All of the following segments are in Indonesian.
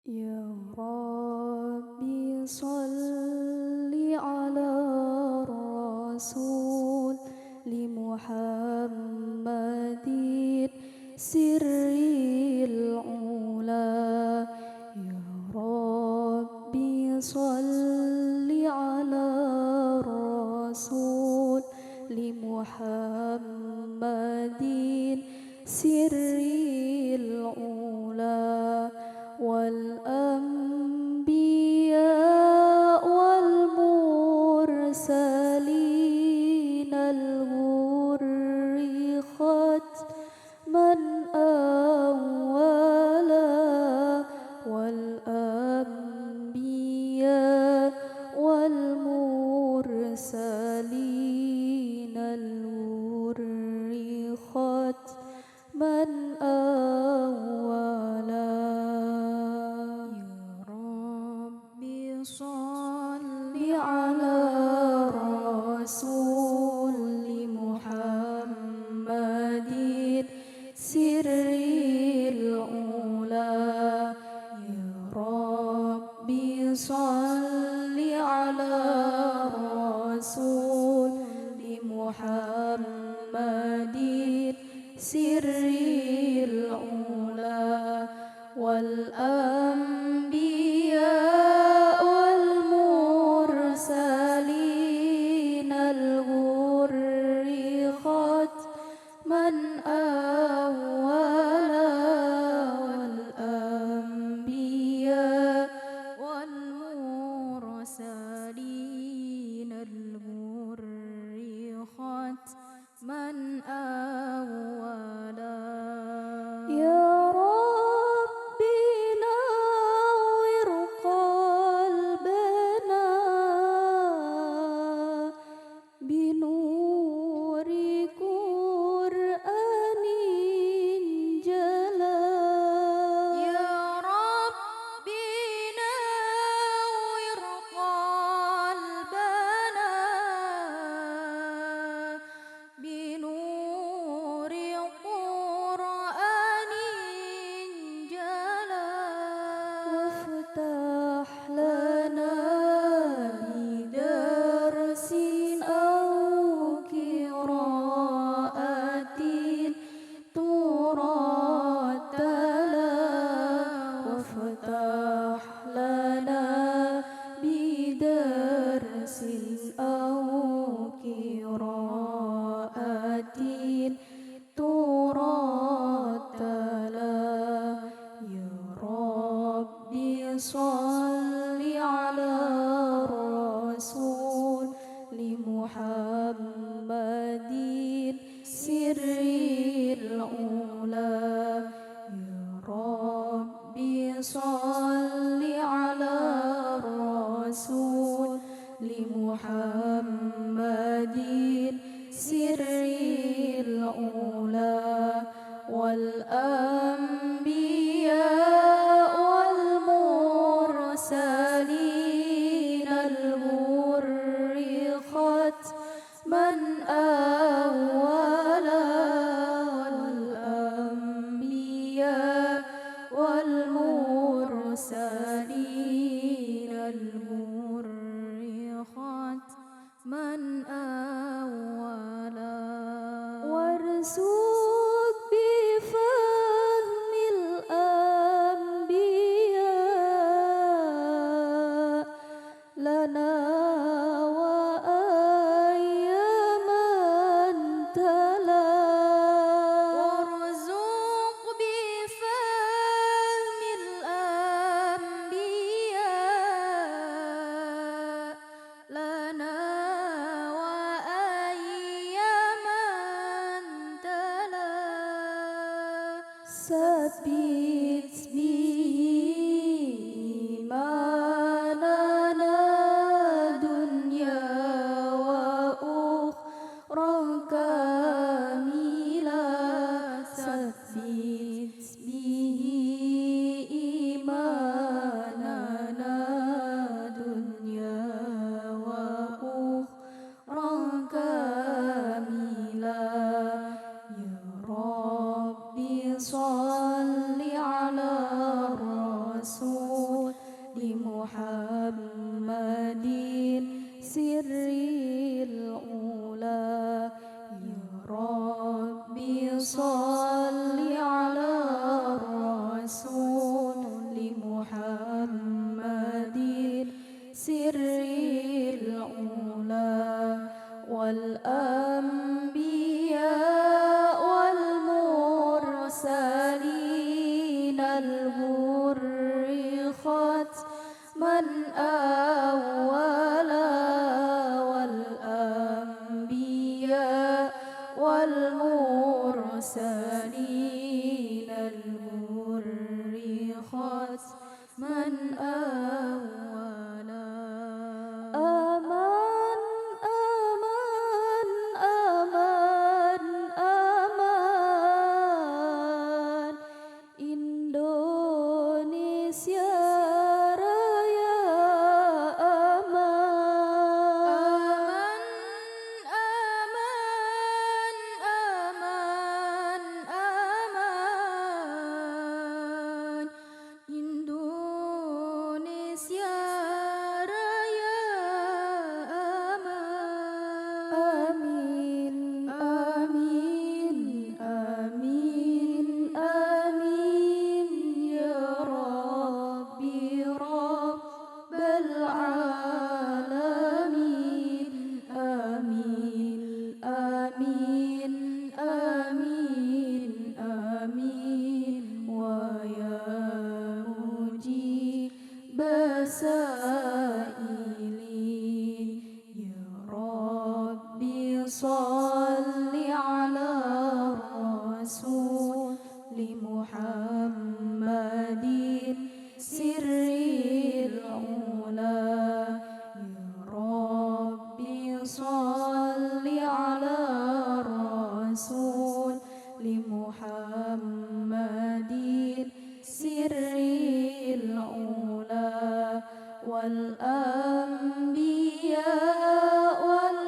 Ya Rabbi salli ala Rasul li Muhammadin sirril ula. Ya Rabbi salli ala Rasul li Muhammadin sirril ula wal anbiya wal mursalin al ghurri khatman awwala wal anbiya wal mursalin al ghurri khatman awwala. Sholli ala Rasul Muhammadin sirril ula. Ya Rabbi sholli ala Rasul Muhammadin sirril ula wal anbiya من أولا والأنبياء والمرسلين الغر ختما أولا. يا ربي نور قلبنا بنور Sholli ala Rasul li Muhammadin sirril ula. Ya Rabbi sholli ala Rasul li Muhammadin sirril ula wal anbiya سالين الغر ختما أولا والأنبياء والمرسلين الغر ختما أولا. وارزق بفهم الأنبياء لنا وأيام تلا. وارزق بفهم الأنبياء لنا وأيام تلا. ثبت بإيماننا دنيا وأخرى كاملة. ثبت به إيماننا دنيا وأخرى كاملة. يا ربي صل سر الأولى يا ربي صل على الرسول محمد سر الأولى والأنبياء والمرسلين الغر ختما أولا والأنبياء والمرسلين الغر ختما أولا أمان أمان أمان أمان Indonesia Raya aman aman aman aman Indonesia Raya aman amin amin amin amin ya Rabbi Rabbal alamin amin amin amin amin wa ya mujib sailin ya Rabbi salli ala rasul Muhammadin sirril ula ya Rabbi salli ala rasul Muhammadin sirril ula wal anbiya wal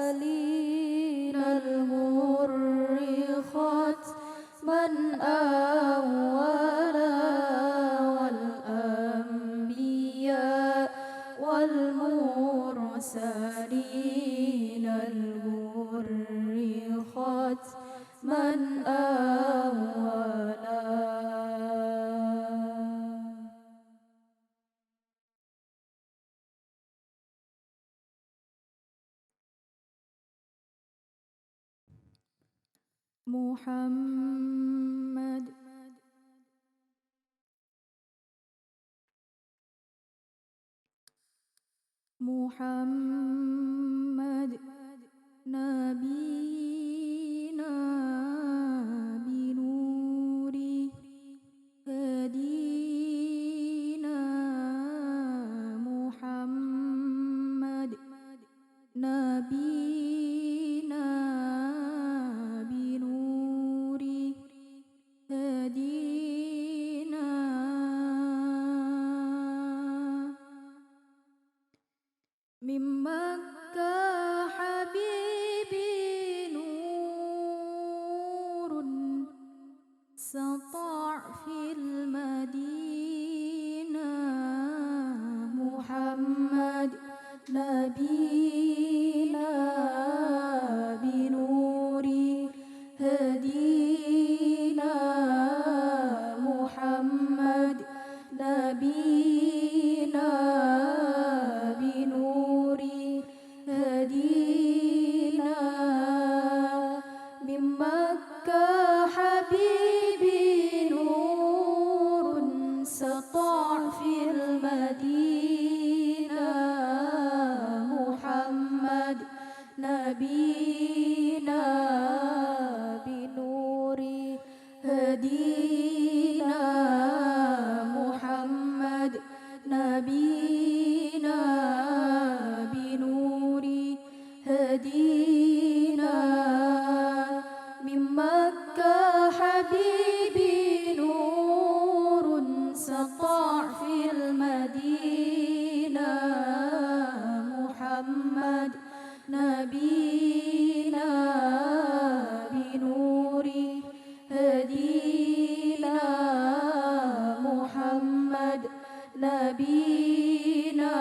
mursalin al murri ختما أولا والأنبياء والمرسلين الغر ختما أولا Muhammad Muhammad Nabina binuri hadina Muhammad Nabina binuri hadina من مكة حبيبي نور سطع في المدينة محمد نبينا بنور هدينا محمد نبينا بنور هدينا من مكة حبيبي نور سطع في المدينة محمد نبينا بنور هدينا محمد نبينا بنور هدينا من مكة حبيبي نور سطع في المدينة محمد نبينا بنور هدينا محمد نبينا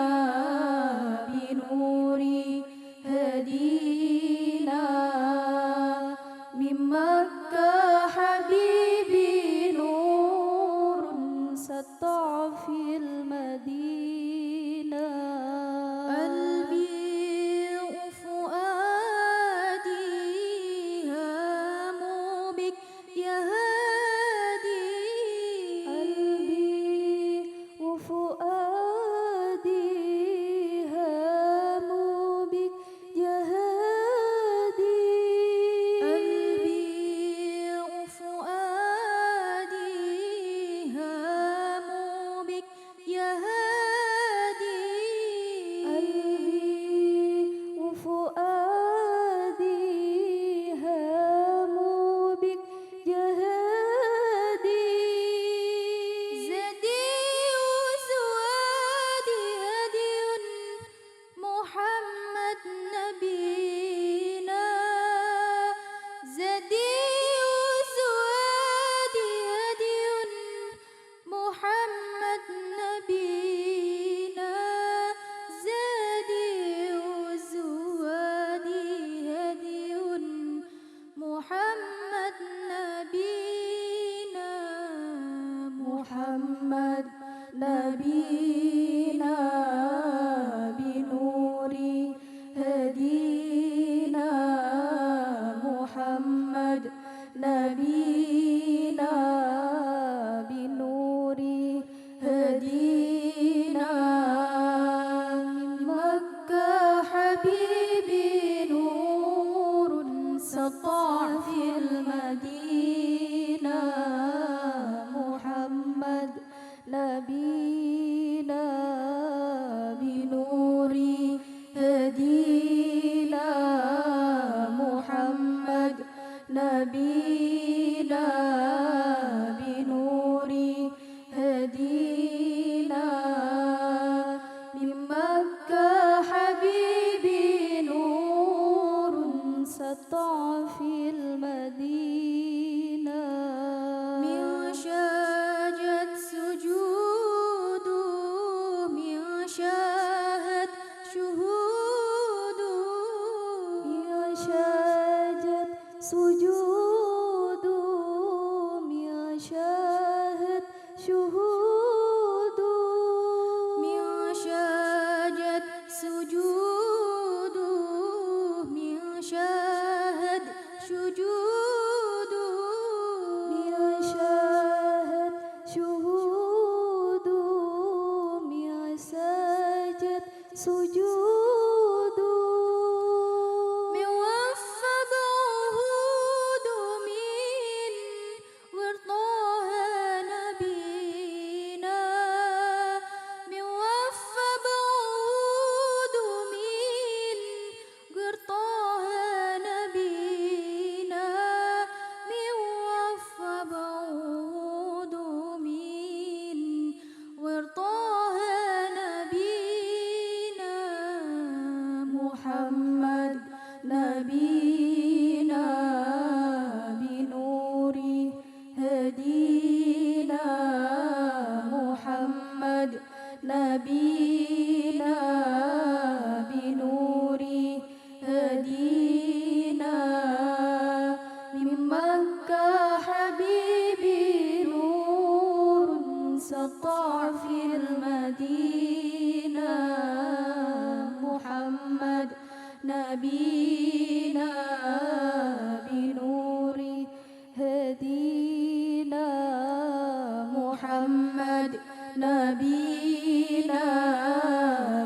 حبيبي نور سطع في المدينة محمد نبينا بنور هدينا محمد نبينا بنور هدينا من مكة حبيبي نور سطع في المدينة من شاجت سجود من شاهد شهود من شاجت سجود من شاهد شهود من شاجت سجود من شاهد شجود من شاهد شهود من ساجد سجود من وفى بعهود من ورطاها نبينا من وفى بعهود من ورطاها نبينا من وفى بعهود من ورطاها نبينا محمد نبينا بنور هدينا محمد نبينا بنور هدينا من مكة حبيبي نور سطع في المدينة محمد نبينا بنور هدينا محمد نبينا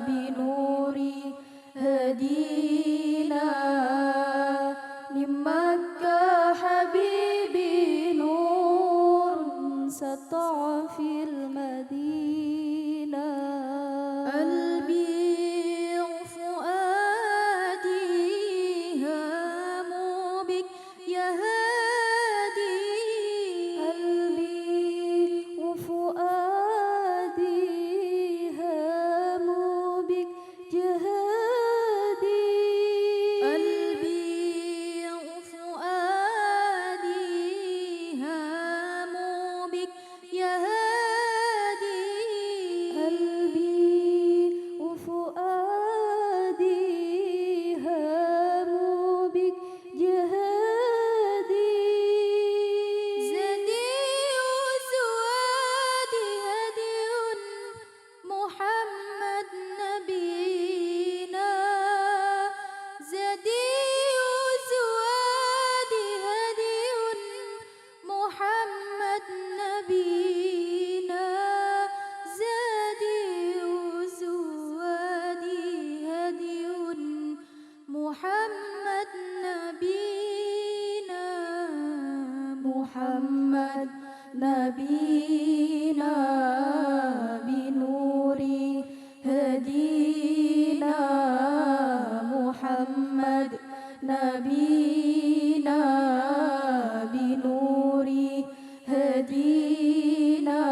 بنور هدينا من مكة حبيبي نور سطع في المدينة قلبي وفؤادي هاموا بك يا هادي قلبي وفؤادي هاموا بك جهادي قلبي وفؤادي هاموا بك يا هادي قلبي وفؤادي هاموا بك جهادي زادي وسوادي هدي محمد نبينا زادي وسوادي هدي محمد نبينا زادي وسوادي هدي محمد نبينا محمد نبينا بنور هدينا محمد نبينا بنور هدينا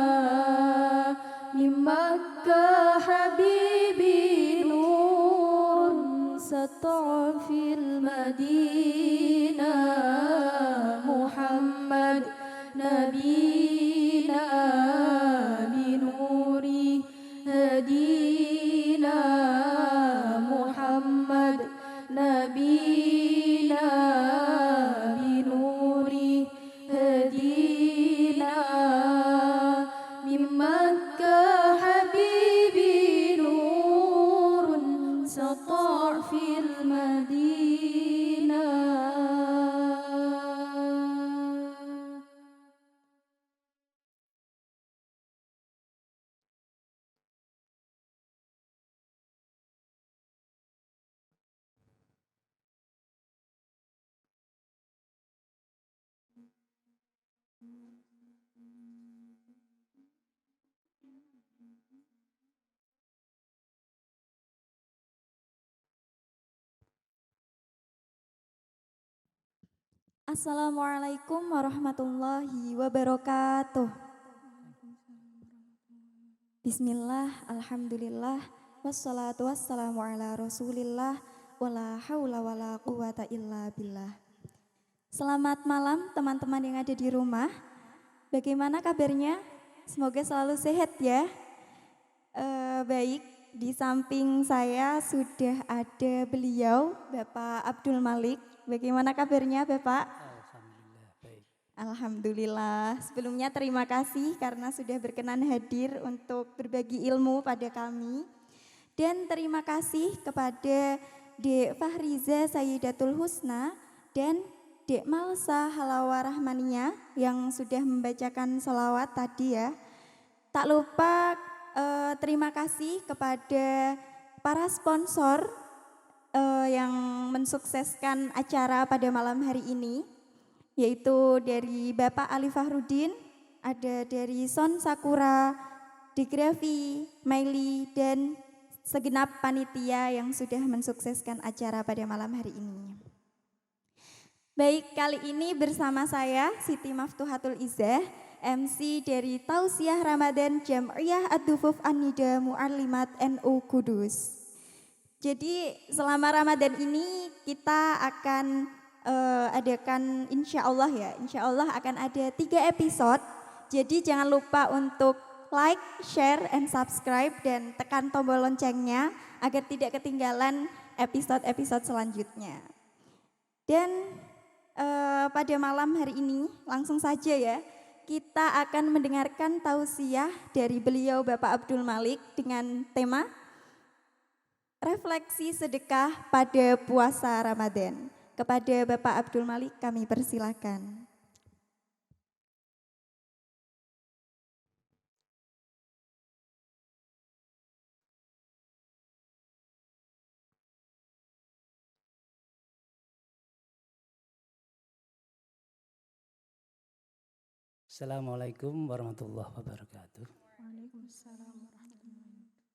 من مكة حبيبي نور سطع في المدينة محمد نبينا بنور هدينا محمد نبينا بنور هدينا من مكة حبيبي نور سطع في المدينة. Assalamualaikum warahmatullahi wabarakatuh. Bismillah, alhamdulillah, wassalatu wassalamu ala rasulillah, wala hawla wala quwata illa billah. Selamat malam teman-teman yang ada di rumah. Bagaimana kabarnya? Semoga selalu sehat ya. Baik, di samping saya sudah ada beliau, Bapak Abdul Malik. Bagaimana kabarnya Bapak? Alhamdulillah baik. Alhamdulillah. Sebelumnya terima kasih karena sudah berkenan hadir untuk berbagi ilmu pada kami. Dan terima kasih kepada Dek Fahriza Sayyidatul Husna dan Dek Malsa Halawa Rahmania yang sudah membacakan sholawat tadi ya. Tak lupa terima kasih kepada para sponsor yang mensukseskan acara pada malam hari ini, yaitu dari Bapak Ali Fahrudin, ada dari Son Sakura, Digrafi, Maili, dan segenap panitia yang sudah mensukseskan acara pada malam hari ini. Baik, kali ini bersama saya Siti Maftuhatul Izzah, MC dari Tausiah Ramadan Jam'iyah Ad-Dufuf An-Nida Mu'allimat NU Kudus. Jadi selama Ramadan ini kita akan adakan insya Allah akan ada 3 episode. Jadi jangan lupa untuk like, share, and subscribe dan tekan tombol loncengnya agar tidak ketinggalan episode-episode selanjutnya. Dan pada malam hari ini langsung saja ya, kita akan mendengarkan tausiah dari beliau Bapak Abdul Malik dengan tema refleksi sedekah pada puasa Ramadan. Kepada Bapak Abdul Malik kami persilakan. Assalamualaikum warahmatullahi wabarakatuh.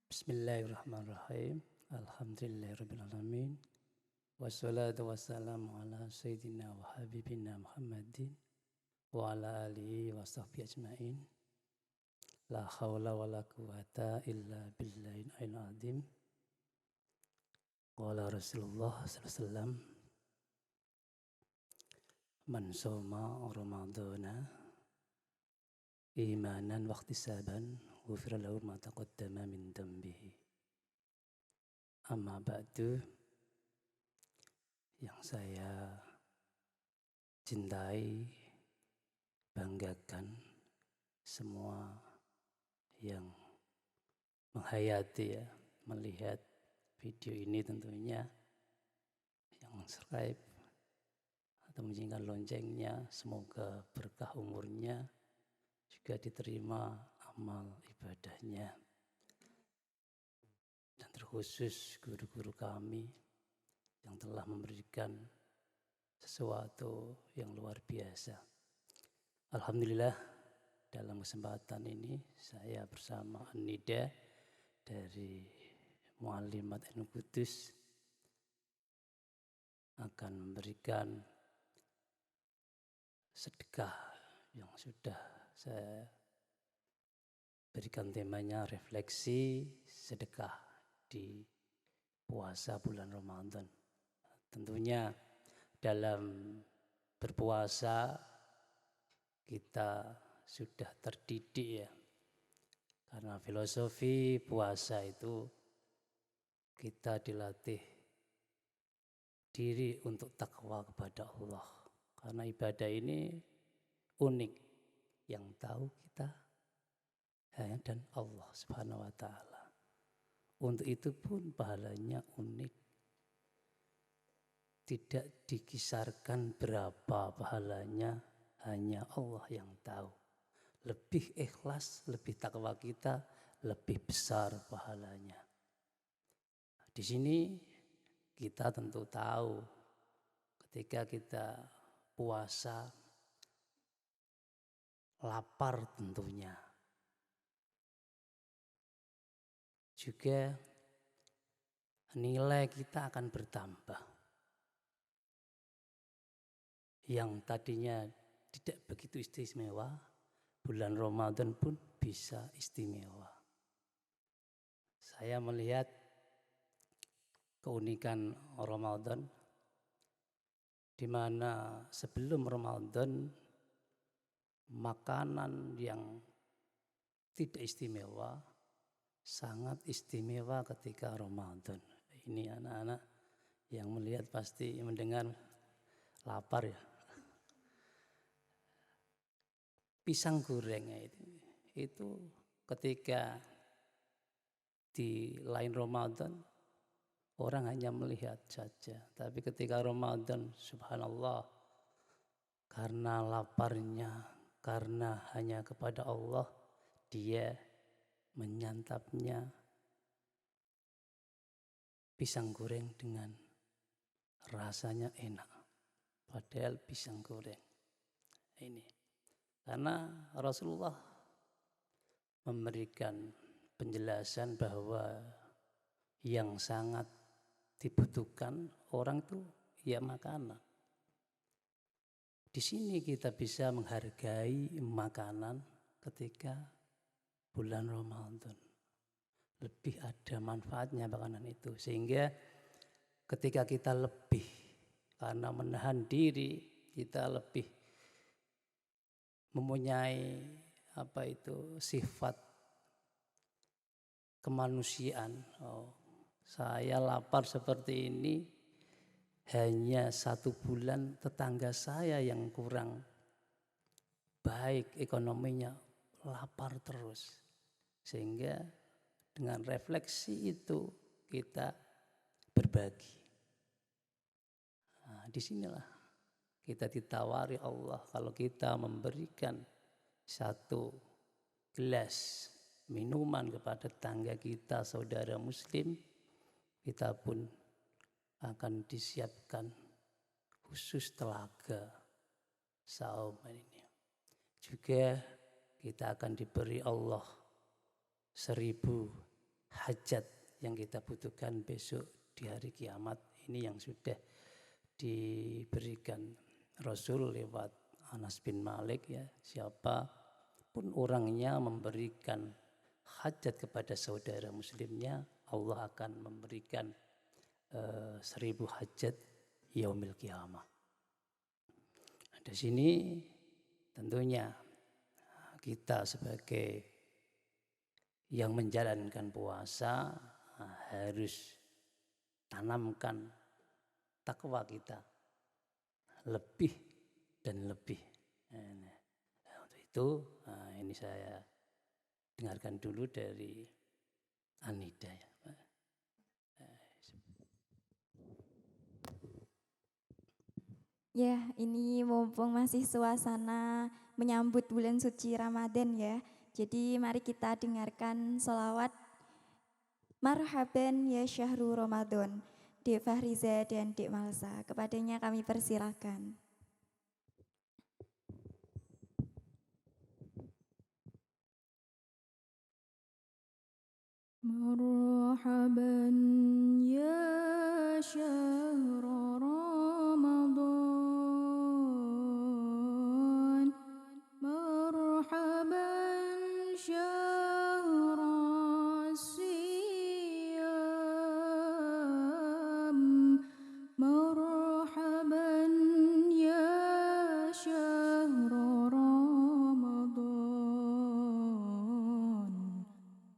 Bismillahirrahmanirrahim. Alhamdulillahirrahmanirrahim. Wassalatu wassalamu ala sayyidina wa habibina Muhammadin wa ala alihi wa sahbihi ajma'in. La hawla wa la quwata illa billahil aliyyil azim. Qala Rasulullah sallallahu alaihi wasallam, man shoma ramadana imanan wa ihtisaban ghufira lahu ma taqaddama min dhanbihi. Amma ba'du, yang saya cintai, banggakan semua yang menghayati ya, melihat video ini tentunya, yang subscribe atau menjinkan loncengnya, semoga berkah umurnya, juga diterima amal ibadahnya. Dan terkhusus guru-guru kami yang telah memberikan sesuatu yang luar biasa. Alhamdulillah, dalam kesempatan ini saya bersama An-Nida dari Mu'allimat NU Kudus akan memberikan sedekah yang sudah saya berikan temanya refleksi sedekah di puasa bulan Ramadan. Tentunya dalam berpuasa kita sudah terdidik ya, karena filosofi puasa itu kita dilatih diri untuk takwa kepada Allah, karena ibadah ini unik, yang tahu kita dan Allah Subhanahu wa Ta'ala. Untuk itu pun pahalanya unik, tidak dikisarkan berapa pahalanya, hanya Allah yang tahu. Lebih ikhlas, lebih takwa kita, lebih besar pahalanya. Di sini kita tentu tahu ketika kita puasa lapar tentunya. Juga nilai kita akan bertambah. yang tadinya tidak begitu istimewa, bulan Ramadan pun bisa istimewa. Saya melihat keunikan Ramadan di mana sebelum Ramadan makanan yang tidak istimewa sangat istimewa ketika Ramadan. Ini anak-anak yang melihat pasti mendengar lapar ya. Pisang goreng itu ketika di lain Ramadan orang hanya melihat saja, tapi ketika Ramadan subhanallah, karena laparnya, karena hanya kepada Allah, dia menyantapnya pisang goreng dengan rasanya enak. Padahal pisang goreng ini. Karena Rasulullah memberikan penjelasan bahwa yang sangat dibutuhkan orang itu ya makanan. Di sini kita bisa menghargai makanan ketika bulan Ramadan. Lebih ada manfaatnya makanan itu. Sehingga ketika kita lebih, karena menahan diri, kita lebih mempunyai sifat kemanusiaan. Saya lapar seperti ini, hanya 1 bulan tetangga saya yang kurang baik ekonominya lapar terus. Sehingga dengan refleksi itu kita berbagi. Nah, disinilah kita ditawari Allah kalau kita memberikan 1 gelas minuman kepada tetangga kita, saudara muslim, kita pun akan disiapkan khusus telaga saum ini. Juga kita akan diberi Allah 1000 hajat yang kita butuhkan besok di hari kiamat. Ini yang sudah diberikan Rasul lewat Anas bin Malik ya. Siapa pun orangnya memberikan hajat kepada saudara muslimnya, Allah akan memberikan 1000 hajat yaumil kiamah. Di sini tentunya kita sebagai yang menjalankan puasa harus tanamkan takwa kita lebih dan lebih. Untuk itu ini saya dengarkan dulu dari Anida ya. Ya, ini mumpung masih suasana menyambut bulan suci Ramadan ya. Jadi mari kita dengarkan sholawat Marhaban ya Syahrul Ramadan, Dek Fahriza dan Dek Malsa. Kepadanya kami persilahkan. Marhaban ya Syahrul Ramadan, marhaban syahrul siyam, marhaban ya syahrul Ramadan,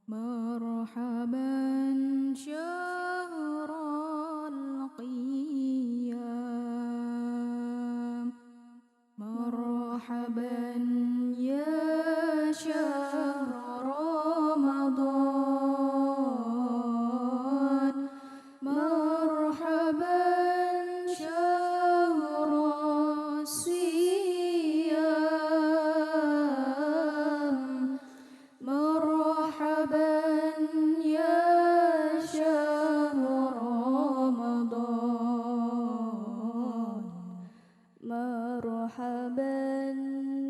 marhaban syahrul qiyam, marhaban ya syahrul Ramadan, marhaban syahrul siyam, marhaban ya syahrul Ramadan, marhaban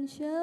syahrul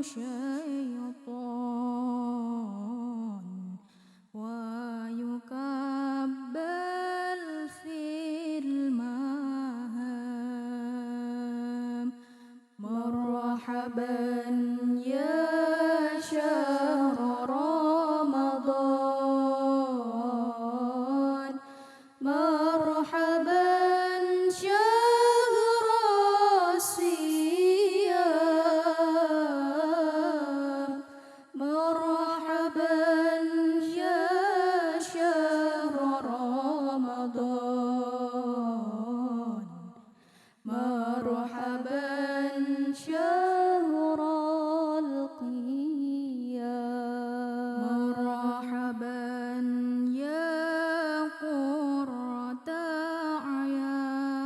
شيطان ويكبل في المهام مرحبا يا شهر رمضان مرحبا شهر الصيام مرحبا يا شهر رمضان مرحبا شهر القيام مرحبا يا قرة أعيان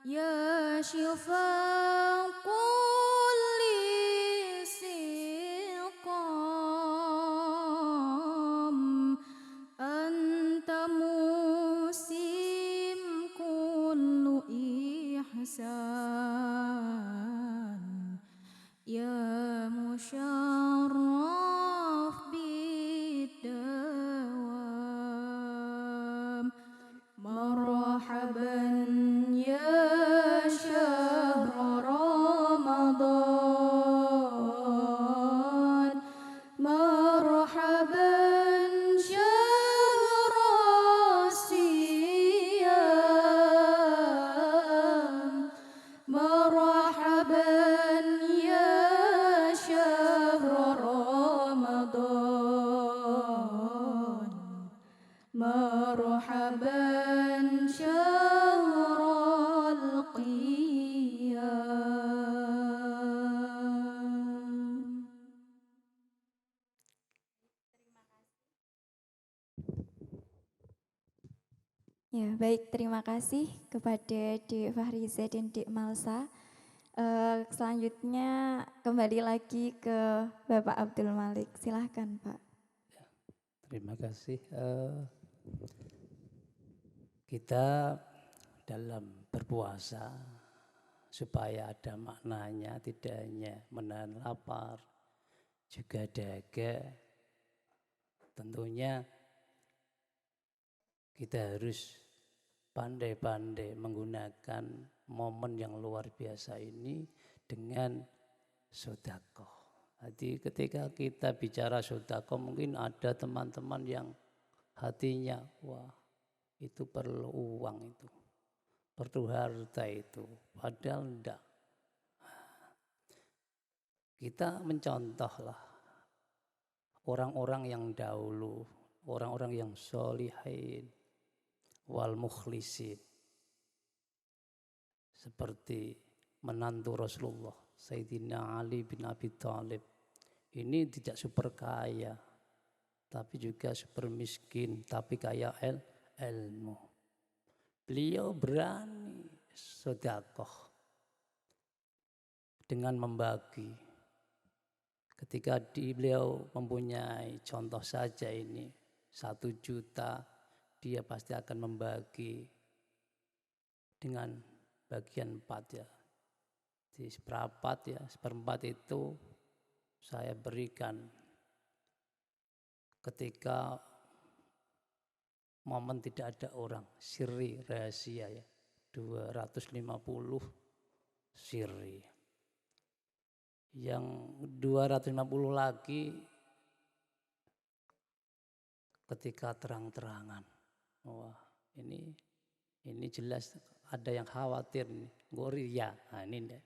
يا شفاء كل سقام أنت موسم كل إحسان يا مشرف بالدوام مرحبا يا شهر رمضان مرحبا شهر الصيام مرحبا يا شهر رمضان مرحبا شهر القيام. Ya, baik, terima kasih kepada Dek Fahriza dan Dek Malsa. Selanjutnya kembali lagi ke Bapak Abdul Malik. Silahkan, Pak. Terima kasih. Kita dalam berpuasa supaya ada maknanya, tidak hanya menahan lapar, juga dahaga. Tentunya kita harus pandai-pandai menggunakan momen yang luar biasa ini dengan sedekah. Jadi ketika kita bicara sedekah, mungkin ada teman-teman yang hatinya, wah itu perlu uang itu, perlu harta itu, padahal enggak. Kita mencontohlah orang-orang yang dahulu, orang-orang yang sholihin wal mukhlisin, seperti menantu Rasulullah Sayyidina Ali bin Abi Thalib. Ini tidak super kaya, tapi juga super miskin, tapi kaya ilmu. Beliau berani sedekah dengan membagi. Ketika beliau mempunyai contoh saja ini 1 juta, dia pasti akan membagi dengan bagian 4 ya. Di seperempat ya, seperempat itu saya berikan ketika momen tidak ada orang, sirri rahasia ya, 250 sirri. Yang 250 lagi ketika terang-terangan. Wah, ini jelas ada yang khawatir nih, ngori ya. Nah, ini deh.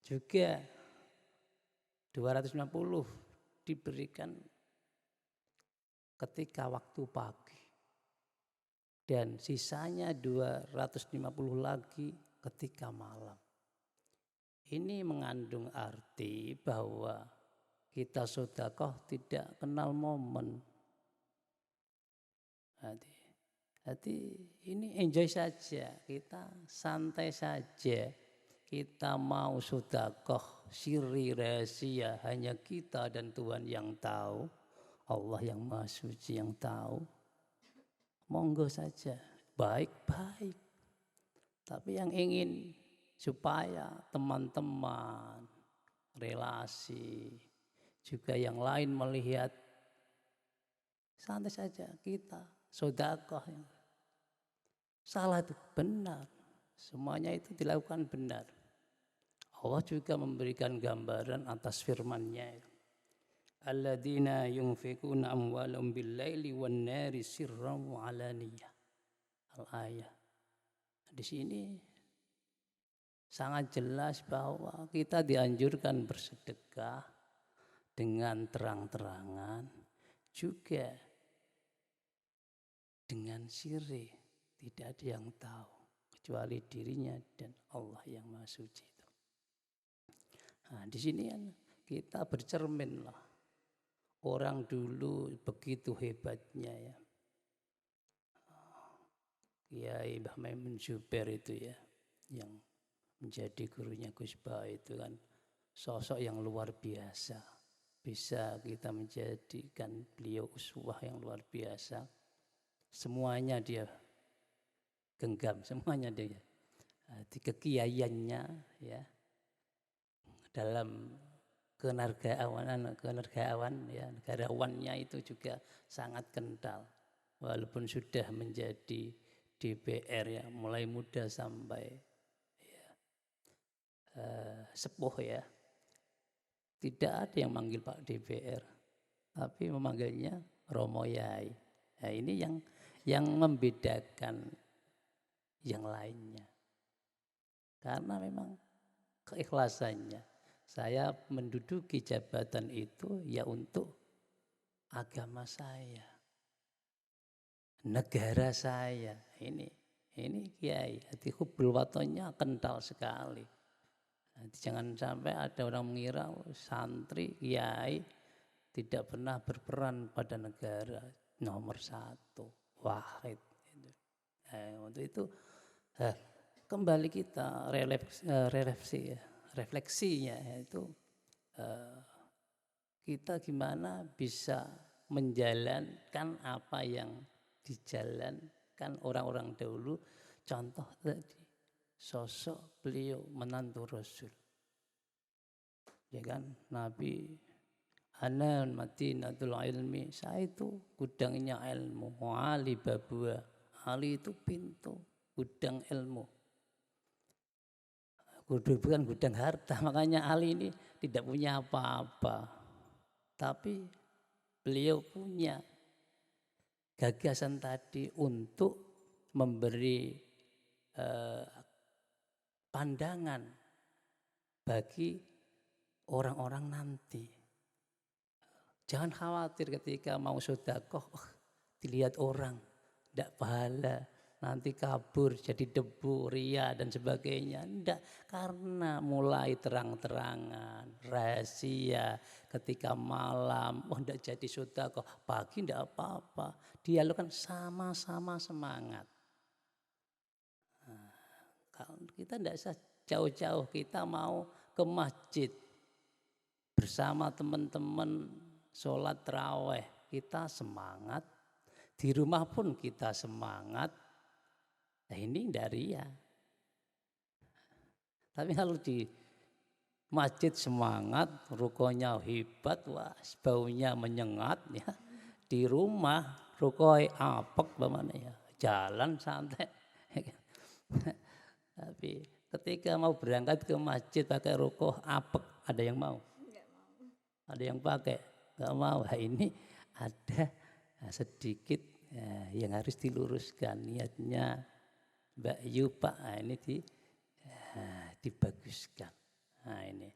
Juga 250 diberikan ketika waktu pagi. Dan sisanya 250 lagi ketika malam. Ini mengandung arti bahwa kita sedekah tidak kenal momen. Jadi ini enjoy saja, kita santai saja. Kita mau sedekah sirri rahasia, hanya kita dan Tuhan yang tahu, Allah yang Maha Suci yang tahu. Monggo saja, baik-baik. Tapi yang ingin supaya teman-teman, relasi, juga yang lain melihat santai saja kita, sedekah. Salah itu benar, semuanya itu dilakukan benar. Allah juga memberikan gambaran atas firman-Nya. Alladzina yunfikuna amwalahum bil-laili wan-nari sirran wa alaniyah. Al-ayah. Di sini sangat jelas bahwa kita dianjurkan bersedekah dengan terang-terangan, juga dengan sirri, tidak ada yang tahu kecuali dirinya dan Allah yang Maha Suci itu. Nah, di sini kan kita bercermin lah. Orang dulu begitu hebatnya ya. Kiai Mbah Maimun Zubair itu ya, yang menjadi gurunya Gus Bah itu kan sosok yang luar biasa. Bisa kita menjadikan beliau uswah yang luar biasa. Semuanya dia genggam, semuanya dia. Di kekiaiannya ya, dalam kenegarawan ya, negarawannya itu juga sangat kental. Walaupun sudah menjadi DPR ya, mulai muda sampai ya, sepuh ya, tidak ada yang manggil Pak DPR, tapi memanggilnya Romo Yai. Nah, ini yang membedakan yang lainnya, karena memang keikhlasannya. Saya menduduki jabatan itu ya untuk agama saya, negara saya. Ini kiai, hati hubul watonnya kental sekali. Nanti jangan sampai ada orang mengira santri kiai tidak pernah berperan pada negara. Nomor satu, wahid. Untuk itu kembali kita refleksinya itu kita gimana bisa menjalankan apa yang dijalankan orang-orang dahulu. Contoh tadi sosok beliau menantu Rasul, ya kan, Nabi ana madinatul ilmi, saya itu gudangnya ilmu, Ali babua, Ali itu pintu gudang ilmu, bukan gudang harta. Makanya Ali ini tidak punya apa-apa, tapi beliau punya gagasan tadi untuk memberi pandangan bagi orang-orang nanti. Jangan khawatir ketika mau sedekah dilihat orang, tidak pahala, nanti kabur jadi debu, ria dan sebagainya. Tidak, karena mulai terang-terangan, rahasia, ketika malam, tidak jadi sedekah, pagi tidak apa-apa. Dialog kan sama-sama semangat. Nah, kalau kita tidak usah jauh-jauh, kita mau ke masjid bersama teman-teman sholat tarawih, kita semangat. Di rumah pun kita semangat. Nah, ini tidak ria. Tapi kalau di masjid semangat, rukonya hebat, wah baunya menyengat ya. Di rumah rukoi apek bagaimana ya, jalan santai. Tapi ketika mau berangkat ke masjid pakai rukoh apek, ada yang mau? Enggak mau. Ada yang pakai? Enggak mau. Nah, ini ada sedikit yang harus diluruskan niatnya Mbak Yu Pak. Nah, ini dibaguskan. Nah, ini.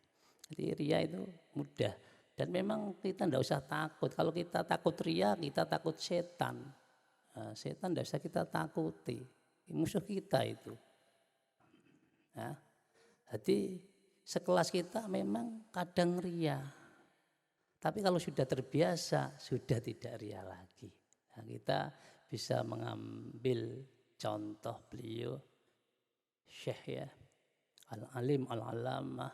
Jadi ria itu mudah. Dan memang kita tidak usah takut. Kalau kita takut ria, kita takut setan. Nah, setan tidak usah kita takuti. Musuh kita itu. Nah, jadi sekelas kita memang kadang ria. Tapi kalau sudah terbiasa, sudah tidak ria lagi. Nah, kita bisa mengambil contoh beliau, Syekh ya, Al-Alim Al-Alamah,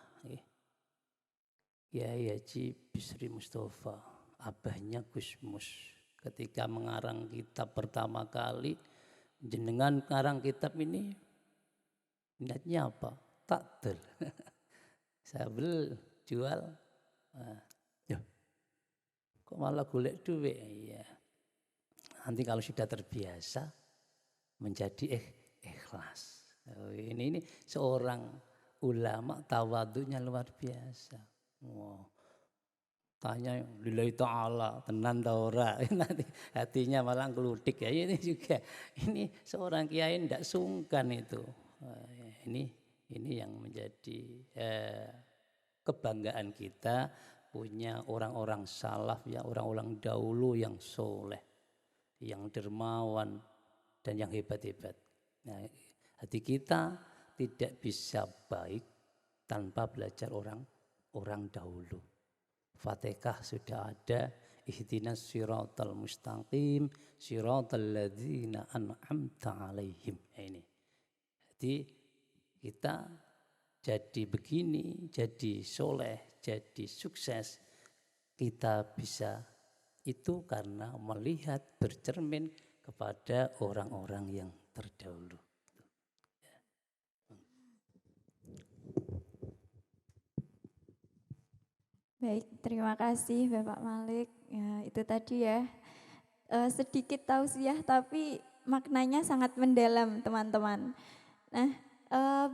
Kiai Haji Bisri Mustafa, abahnya Gus Mus. Ketika mengarang kitab pertama kali, jenengan mengarang kitab ini, niatnya apa? takdul. Saya beli jual, Duh, kok malah golek duit? Iya. Nanti kalau sudah terbiasa menjadi ikhlas. Ini seorang ulama tawadhunya luar biasa. Wow. Tanya lillahi ta'ala tenan ta ora, nanti hatinya malah ngeludik ya. Ini seorang kiai ndak sungkan itu. Ini yang menjadi kebanggaan kita, punya orang-orang salaf ya, orang-orang dahulu yang soleh, yang dermawan dan yang hebat-hebat. Nah, hati kita tidak bisa baik tanpa belajar orang dahulu. Fatihah sudah ada, ihdinas siratal mustaqim siratal ladzina an'amta alaihim. Ini. Jadi kita jadi begini, jadi soleh, jadi sukses, kita bisa itu karena melihat, bercermin kepada orang-orang yang terdahulu. Baik, terima kasih Bapak Malik. Ya, itu tadi ya, sedikit tausiah tapi maknanya sangat mendalam teman-teman. Nah,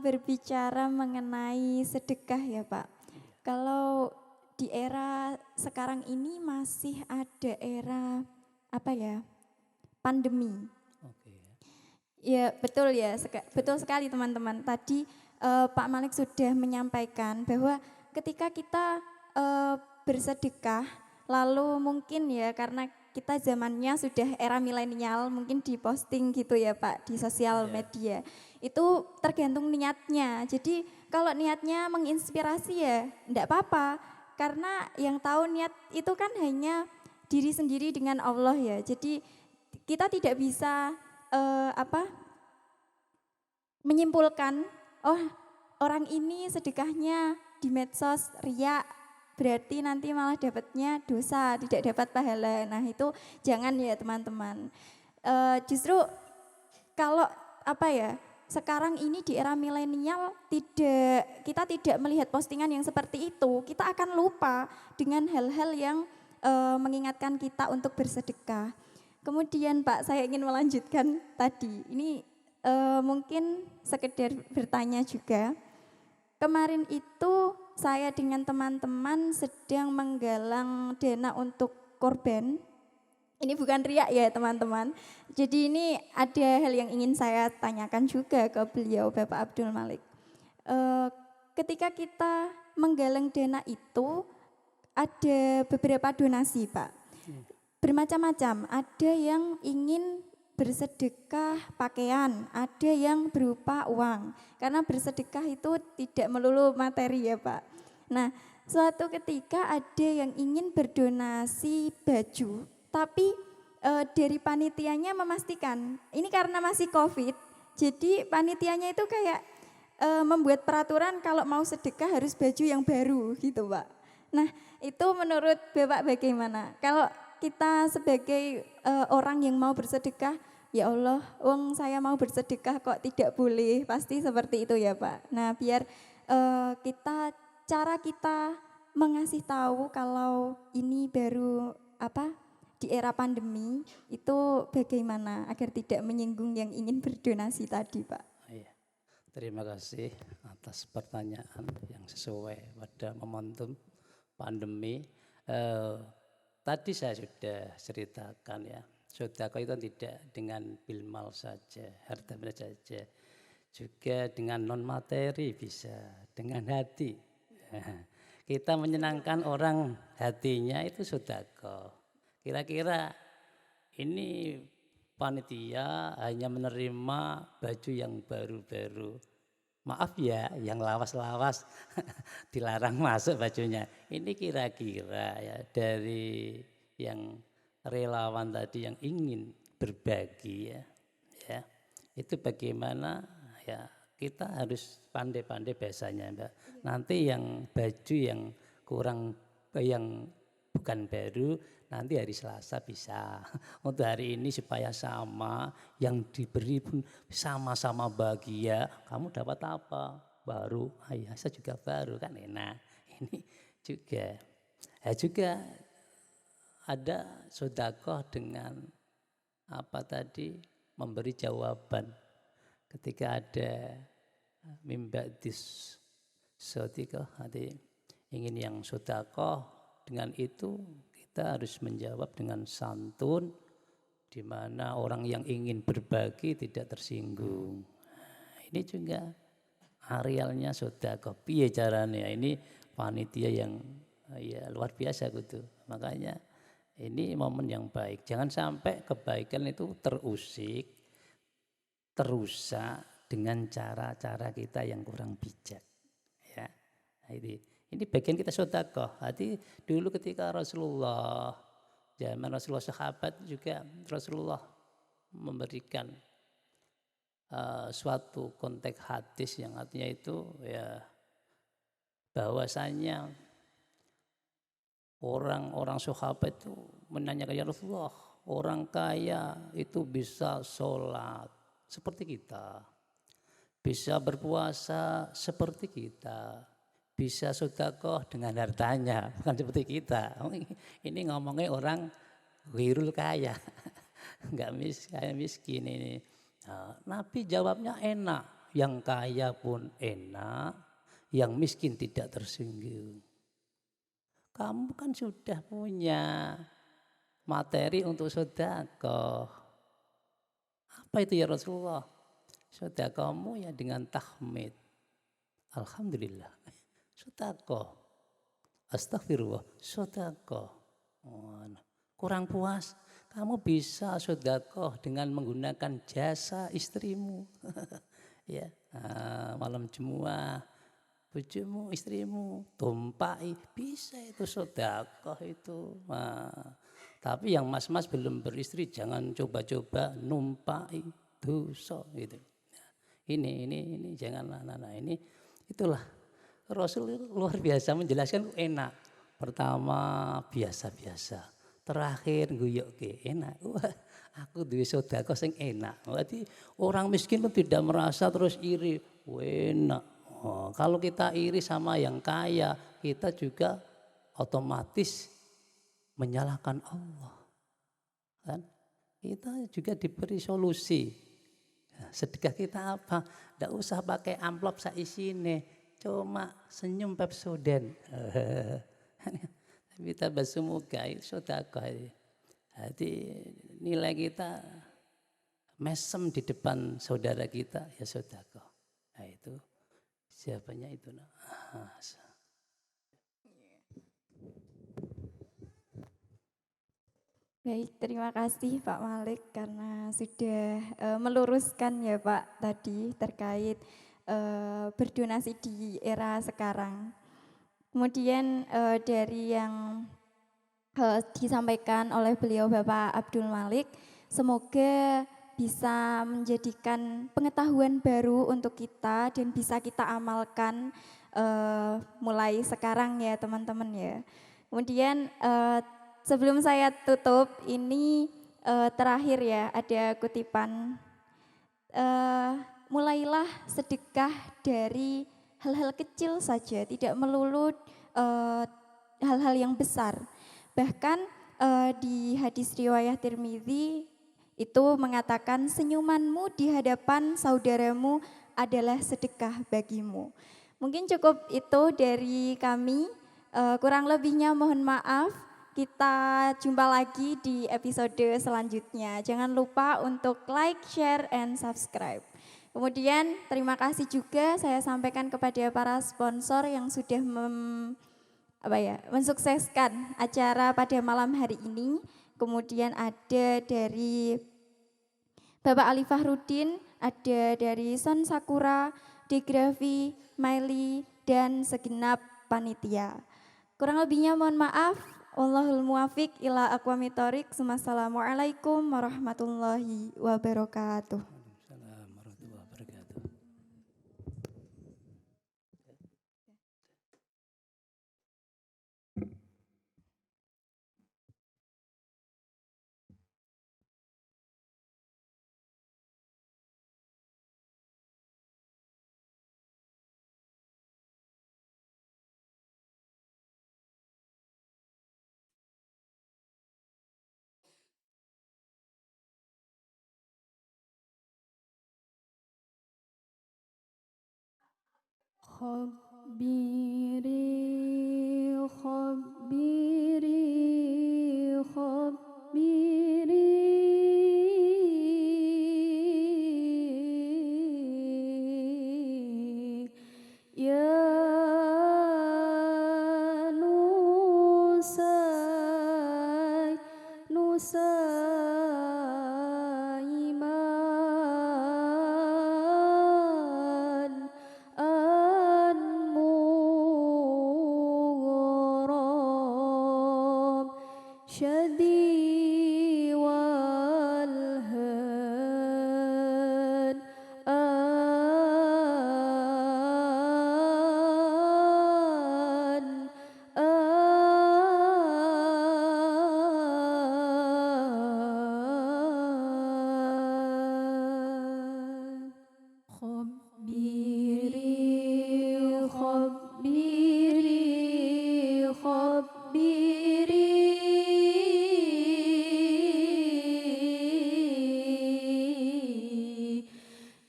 berbicara mengenai sedekah ya Pak. Kalau di era sekarang ini masih ada era apa ya, pandemi. Ya betul ya, betul sekali teman-teman. Tadi Pak Malik sudah menyampaikan bahwa ketika kita bersedekah, lalu mungkin ya karena kita zamannya sudah era milenial, mungkin diposting gitu ya Pak di sosial media. Itu tergantung niatnya. Jadi kalau niatnya menginspirasi ya enggak apa-apa, karena yang tahu niat itu kan hanya diri sendiri dengan Allah ya. Jadi kita tidak bisa menyimpulkan, oh orang ini sedekahnya di medsos riya, berarti nanti malah dapatnya dosa, tidak dapat pahala. Nah itu jangan ya teman-teman. Justru kalau sekarang ini di era milenial kita tidak melihat postingan yang seperti itu, kita akan lupa dengan hal-hal yang mengingatkan kita untuk bersedekah. Kemudian Pak, saya ingin melanjutkan tadi. Ini mungkin sekedar bertanya juga. Kemarin itu saya dengan teman-teman sedang menggalang dana untuk korban. Ini bukan riak ya teman-teman. Jadi ini ada hal yang ingin saya tanyakan juga ke beliau Bapak Abdul Malik. Ketika kita menggalang dana itu ada beberapa donasi Pak. Bermacam-macam, ada yang ingin bersedekah pakaian, ada yang berupa uang. Karena bersedekah itu tidak melulu materi ya Pak. Nah, suatu ketika ada yang ingin berdonasi baju, tapi dari panitianya memastikan, ini karena masih COVID, jadi panitianya itu kayak membuat peraturan kalau mau sedekah harus baju yang baru gitu Pak. Nah, itu menurut Bapak bagaimana? Kalau kita sebagai orang yang mau bersedekah, ya Allah, wong saya mau bersedekah kok tidak boleh, pasti seperti itu ya Pak. Nah biar cara kita mengasih tahu kalau ini baru di era pandemi itu bagaimana agar tidak menyinggung yang ingin berdonasi tadi Pak. Iya. Terima kasih atas pertanyaan yang sesuai pada momentum pandemi. Tadi saya sudah ceritakan ya, sedekah itu tidak dengan bilmal saja, harta benda saja, juga dengan non materi bisa, dengan hati. Kita menyenangkan orang hatinya itu sedekah. Kira-kira ini panitia hanya menerima baju yang baru-baru. Maaf ya, yang lawas-lawas dilarang masuk bajunya. Ini kira-kira ya dari yang relawan tadi yang ingin berbagi ya. Itu bagaimana ya kita harus pandai-pandai bahasanya Mbak. Nanti yang baju yang kurang yang bukan baru nanti hari Selasa bisa. Untuk hari ini supaya sama, yang diberi pun sama-sama bahagia. Kamu dapat apa? baru, ayah saya juga baru kan enak. Ini juga, juga ada sedekah dengan apa tadi memberi jawaban ketika ada mimbadis sedekah, nanti ingin yang sedekah, dengan itu kita harus menjawab dengan santun, di mana orang yang ingin berbagi tidak tersinggung. Ini juga arealnya sedekah. Piye caranya? Ini panitia yang ya luar biasa gitu. Makanya ini momen yang baik. Jangan sampai kebaikan itu terusik, terusak dengan cara-cara kita yang kurang bijak. Ya, ini bagian kita sedekah. Hati dulu ketika Rasulullah, zaman Rasulullah sahabat juga Rasulullah memberikan suatu konteks hadis yang artinya itu ya bahwasanya orang-orang sahabat itu menanyakan, ya Rasulullah, orang kaya itu bisa sholat seperti kita, bisa berpuasa seperti kita, bisa sedekah dengan hartanya, bukan seperti kita. Ini ngomongnya orang wirul kaya, nggak miskin ini. Nah, Nabi jawabnya enak, yang kaya pun enak, yang miskin tidak tersinggung. Kamu kan sudah punya materi untuk sedekah. Apa itu ya Rasulullah? Sedekahmu ya dengan tahmid. Alhamdulillah. Sedekah. Astagfirullah. Sedekah. Kurang puas, kamu bisa sedekah dengan menggunakan jasa istrimu. Ya, malam Jumat bojomu, istrimu tumpai, bisa itu sedekah itu. Tapi yang mas-mas belum beristri jangan coba-coba numpai dosa gitu. Ini janganlah, ini itulah Rasul luar biasa menjelaskan enak. Pertama biasa-biasa, terakhir guyok ke enak. Wah, aku duwe sedekah sing enak. Berarti orang miskin pun tidak merasa terus iri. Enak. Kalau kita iri sama yang kaya, kita juga otomatis menyalahkan Allah. Kan? Kita juga diberi solusi. Sedekah kita apa? Tidak usah pakai amplop saisine, cuma senyum Pepsodent. Kita basumuka itu sedekah. Jadi nilai kita mesem di depan saudara kita ya sedekah. Nah itu siapanya itu. Baik, terima kasih Pak Malik karena sudah meluruskan ya Pak tadi terkait berdonasi di era sekarang. Kemudian dari yang disampaikan oleh beliau Bapak Abdul Malik, semoga bisa menjadikan pengetahuan baru untuk kita dan bisa kita amalkan mulai sekarang ya teman-teman ya. Kemudian sebelum saya tutup ini terakhir ya ada kutipan, mulailah sedekah dari hal-hal kecil saja, tidak melulu hal-hal yang besar. Bahkan di hadis riwayat Tirmidzi itu mengatakan senyumanmu di hadapan saudaramu adalah sedekah bagimu. Mungkin cukup itu dari kami, kurang lebihnya mohon maaf. Kita jumpa lagi di episode selanjutnya. Jangan lupa untuk like, share, and subscribe. Kemudian terima kasih juga saya sampaikan kepada para sponsor yang sudah mensukseskan acara pada malam hari ini. Kemudian ada dari Bapak Ali Fahrudin, ada dari Son Sakura, Degrafi, Maili, dan segenap panitia. Kurang lebihnya mohon maaf. Wallahul muwafiq ila aqwamit thoriq. Wassalamualaikum warahmatullahi wabarakatuh. خبري خبري خبري يا نوساي نوسايمان المغرب شدي والهان خبري خبري خبري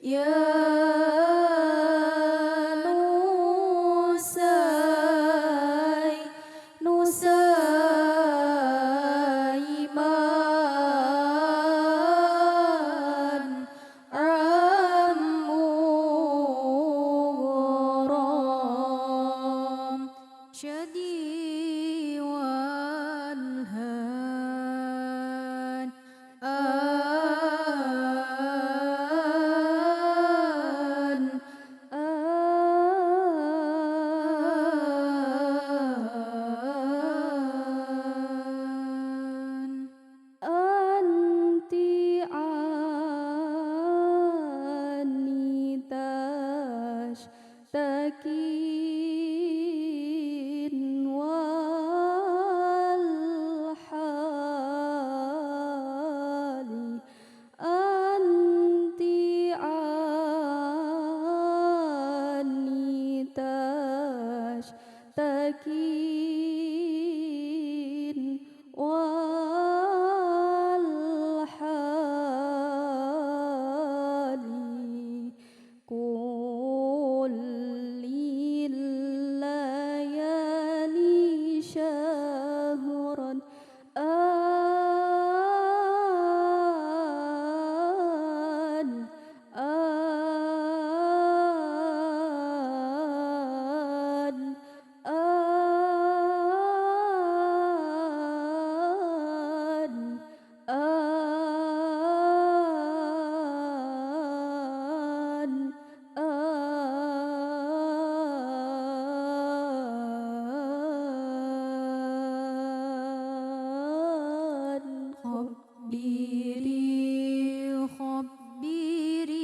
يا نوساي نوسايمان مغرم شدي والهان أنت عني تشتكين والحال أنت عني تشتكين والحال كل الليالي شهرا خبري خبري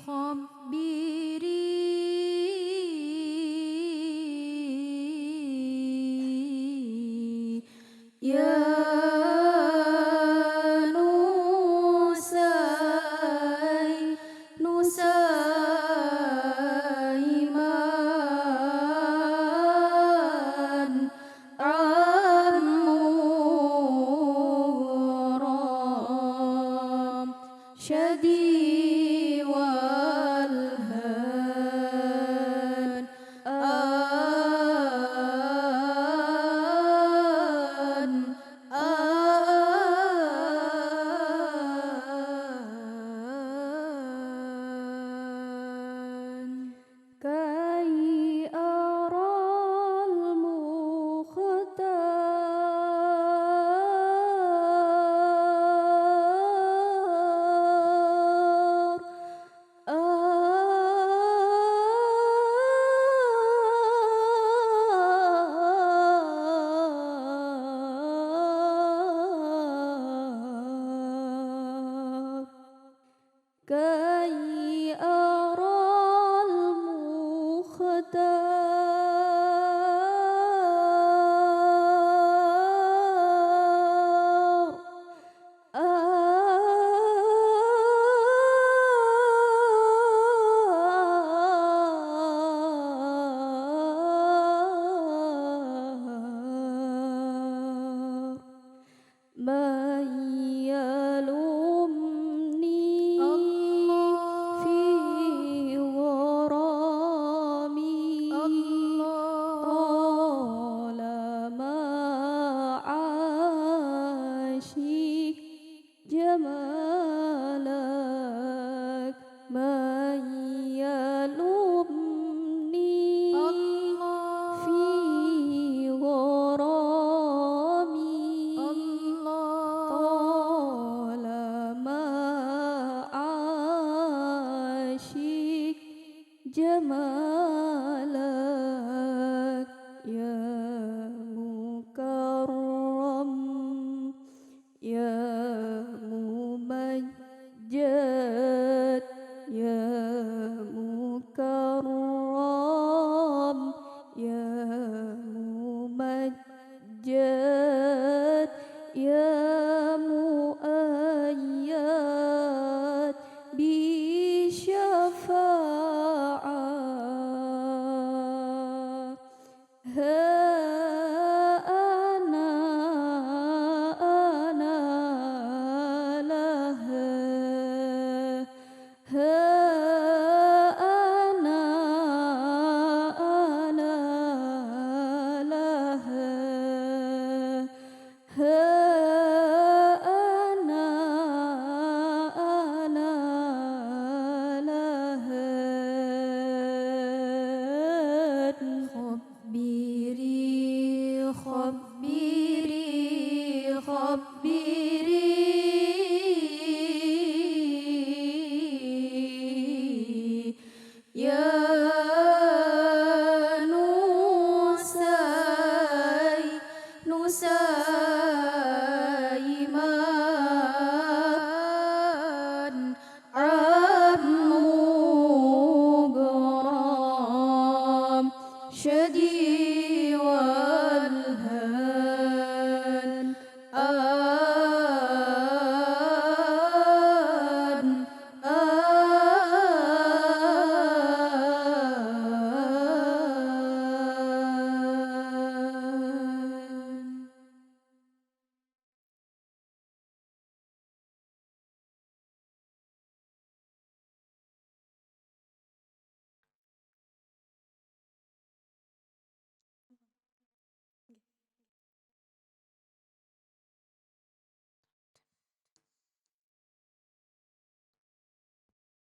خبري يا نوساي نوسايمان مغرم شدي والهان كي أرى المختار كي أرى المختار من يلومني في غرام malak ya